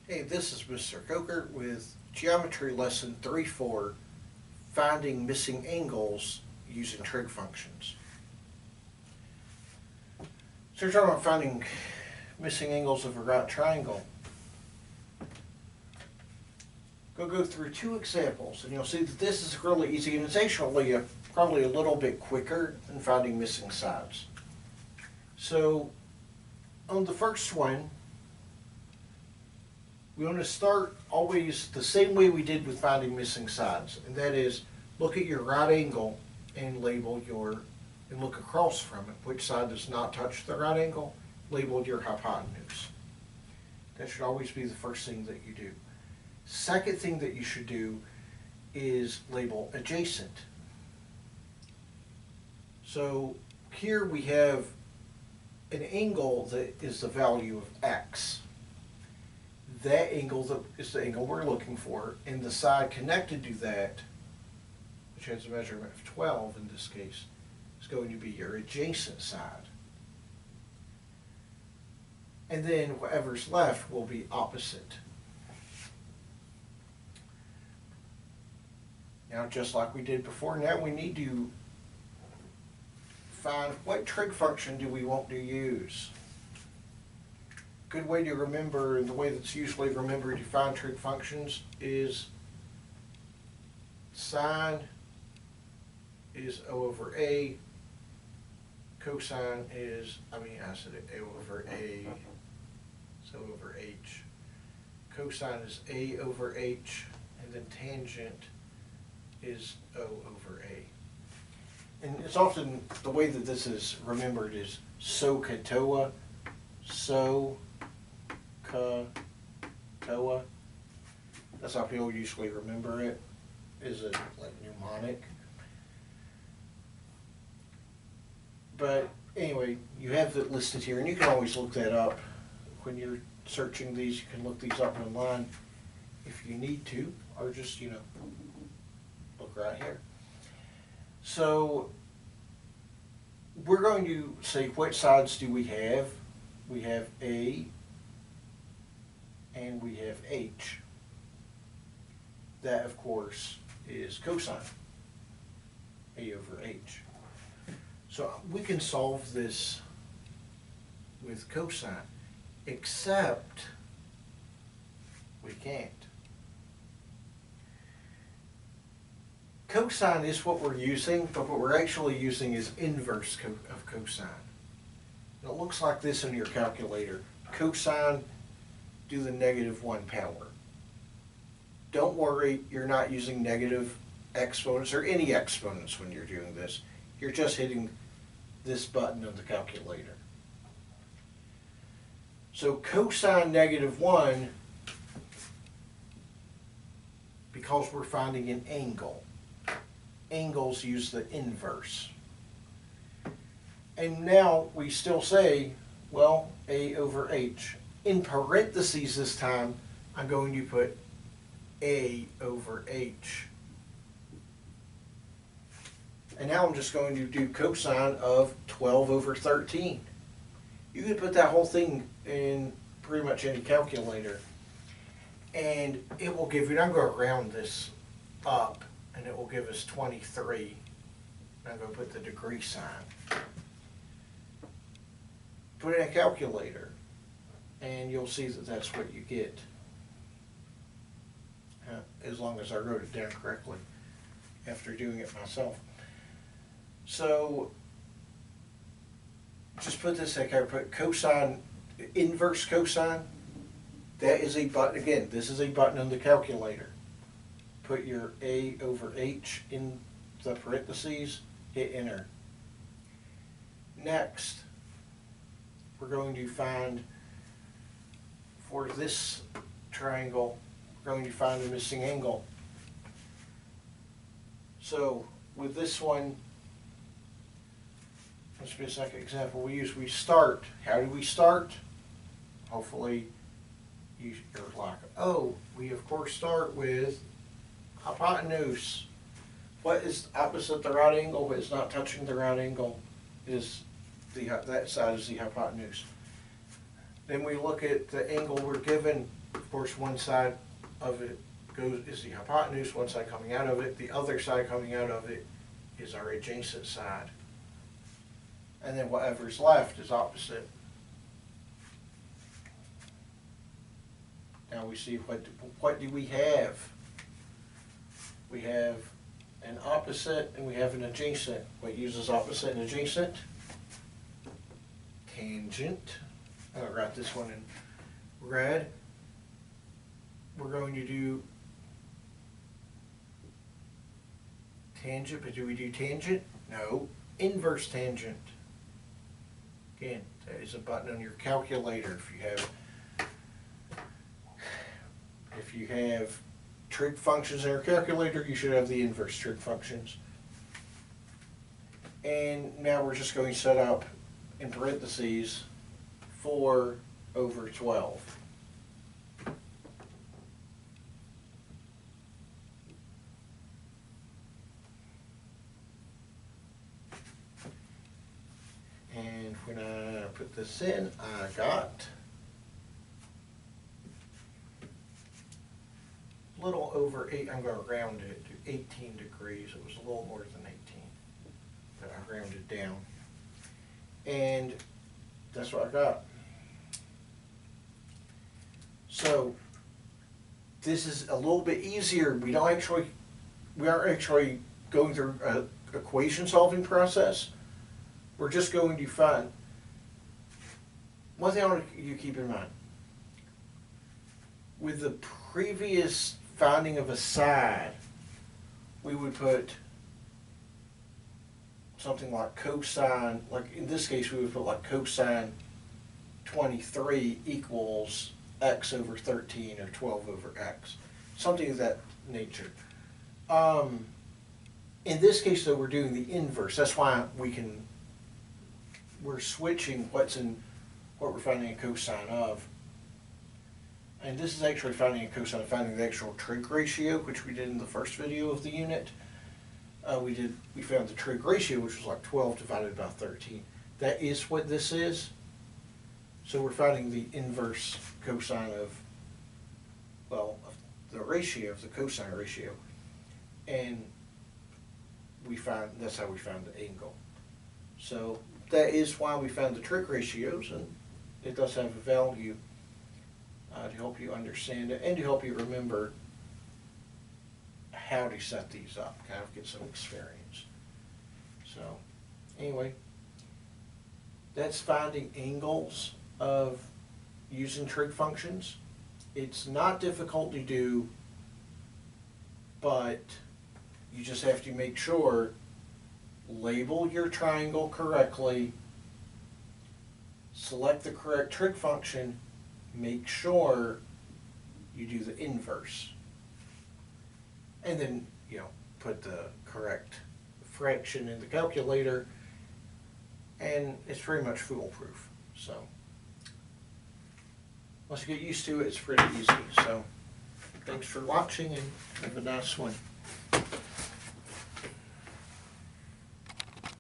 Hey, this is Mr. Coker with Geometry Lesson 3-4, Finding Missing Angles Using Trig Functions. So we're talking about finding missing angles of a right triangle. Go through two examples and you'll see that this is really easy, and it's actually probably a little bit quicker than finding missing sides. So on the first one, we want to start always the same way we did with finding missing sides, and that is look at your right angle and label and look across from it. Which side does not touch the right angle? Label your hypotenuse. That should always be the first thing that you do. Second thing that you should do is label adjacent. So here we have an angle that is the value of x. That angle is the angle we're looking for, and the side connected to that, which has a measurement of 12 in this case, is going to be your adjacent side. And then whatever's left will be opposite. Now, just like we did before, now we need to find what trig function do we want to use. Good way to remember, and the way that's usually remembered to find trig functions, is sine is O over A, cosine is, I said it, A over A, so over H. Cosine is A over H, and then tangent is O over A. And it's often, the way that this is remembered is SOHCAHTOA, SOHCAHTOA. That's how people usually remember it, is it like mnemonic. But anyway, you have it listed here, and you can always look that up. When you're searching these, you can look these up online if you need to, or just, look right here. So we're going to say, what sides do we have? We have A and we have H. That, of course, is cosine, A over H. So we can solve this with cosine, except we can't. Cosine is what we're using, but what we're actually using is inverse of cosine. And it looks like this on your calculator. Cosine, do the -1 power. Don't worry, you're not using negative exponents or any exponents when you're doing this. You're just hitting this button on the calculator. So cosine -1, because we're finding an angle. Angles use the inverse. And now we still say, well, A over H. In parentheses this time, I'm going to put A over H. And now I'm just going to do cosine of 12 over 13. You can put that whole thing in pretty much any calculator, and it will give you, and I'm going to round this up, and it will give us 23. I'm going to put the degree sign. Put it in a calculator, and you'll see that that's what you get. As long as I wrote it down correctly after doing it myself. So just put this in, put cosine, inverse cosine. That is a button, again, this is a button on the calculator. Put your A over H in the parentheses, hit enter. Next, we're going to find, for this triangle, we're going to find the missing angle. So with this one, let's be a second example. We start. How do we start? Hopefully you're like, oh, we of course start with hypotenuse. What is opposite the right angle but is not touching the right angle? Is that side is the hypotenuse. Then we look at the angle we're given Of course, one side of it is the hypotenuse, one side coming out of it. The other side coming out of it is our adjacent side. And then whatever's left is opposite. Now we see what do we have? We have an opposite and we have an adjacent. What uses opposite and adjacent? Tangent. I'll write this one in red. We're going to do tangent, but do we do tangent? No. Inverse tangent. Again, that is a button on your calculator. If you have trig functions in your calculator, you should have the inverse trig functions. And now we're just going to set up in parentheses 4 over 12. And when I put this in, I got a little over 8, I'm going to round it to 18 degrees. It was a little more than 18, but I rounded down. And that's what I got. So this is a little bit easier. We aren't actually going through an equation solving process. We're just going to find, one thing I want you to keep in mind, with the previous finding of a side, we would put something like cosine, like in this case we would put like cosine 23 equals x over 13 or 12 over x, something of that nature. In this case though, we're doing the inverse. That's why we're switching what we're finding a cosine of. And this is actually finding a cosine, finding the actual trig ratio, which we did in the first video of the unit. We found the trig ratio, which was like 12 divided by 13. That is what this is. So we're finding the inverse cosine of the ratio, of the cosine ratio. And that's how we found the angle. So that is why we found the trig ratios, and it does have a value to help you understand it and to help you remember how to set these up, kind of get some experience. So anyway, that's finding angles of using trig functions. It's not difficult to do, but you just have to make sure, label your triangle correctly, select the correct trig function, make sure you do the inverse, and then put the correct fraction in the calculator, and it's pretty much foolproof. So once you get used to it, it's pretty easy. So thanks for watching and have a nice one.